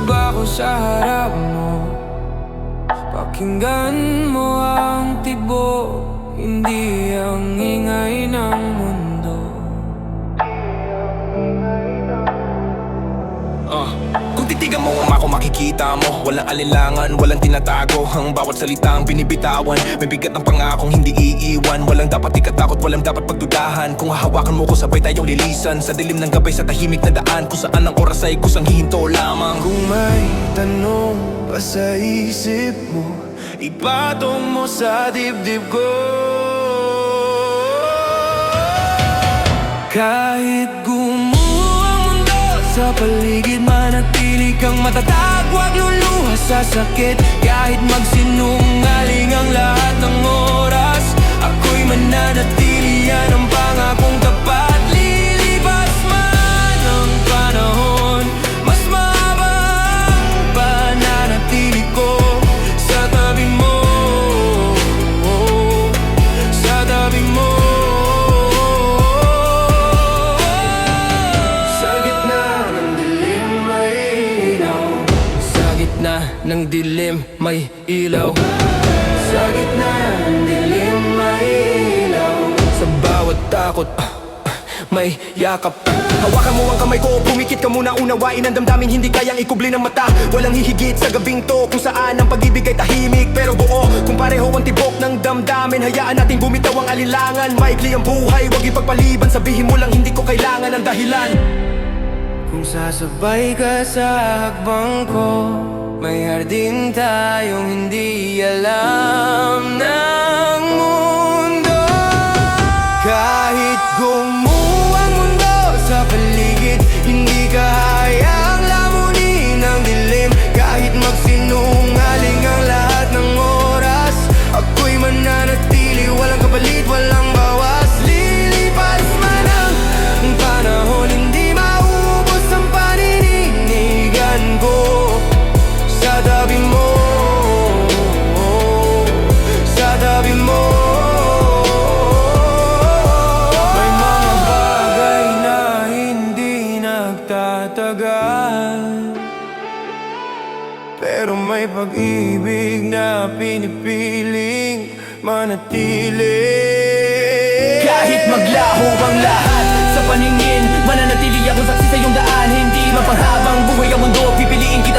ba ako sa harap mo? Pakinggan mo ang tibo, hindi ang ingay ng mundo. Kung titigan mo ang ako makikita mo, walang alinlangan, walang tinatago. Ang bawat salitang binibitawan, may bigat ng pangakong hindi iiwan. Walang dapat ikatakot, walang dapat pagdudahan. Kung hahawakan mo ko sabay tayong lilisan sa dilim ng gabay, sa tahimik na daan, kung saan ang oras ay kusang hihinto lamang. Kung may tanong pa sa isip mo, ipatong mo sa dibdib ko. Kahit gumuho ang mundo sa paligid, manatili kang matatag, huwag luluha sa sakit. Kahit magsinungaling ang lahat ng oras, ako'y mananatili, yan ang pangakong tapat. Lilipas man ang panahon, mas mahaba ang pananatili ko sa tabi mo, sa tabi mo. Ng dilim may ilaw, sa gitna ng dilim may ilaw. Sa bawat takot, may yakap. Hawakan mo ang kamay ko, pumikit ka muna, unawain ang damdamin hindi kayang ikubli ng mata. Walang hihigit sa gabing to, kung saan ang pag-ibig ay tahimik pero buo. Kung pareho ang tibok ng damdamin, hayaan nating bumitaw ang alinlangan. Maikli ang buhay, huwag ipagpaliban, sabihin mo lang hindi ko kailangan ng dahilan. Kung sasabay ka sa hakbang ko, may hardin tayong hindi alam ng mundo. Kahit gumuho ang mundo sa paligid, hindi ka hayang lamunin ang dilim. Kahit magsinungaling ang lahat ng oras, ako'y mananatili, walang kapalit, walang bawas. Lilipas man ang panahon, hindi maubos ang panininigan ko sa tabi mo, sa tabi mo. May mga bagay na hindi nagtatagal, pero may pag-ibig na pinipiling manatili. Kahit maglaho ang lahat sa paningin, mananatili akong saksi sa iyong daan. Hindi mapanghabang buhay ang mundo, pipiliin kita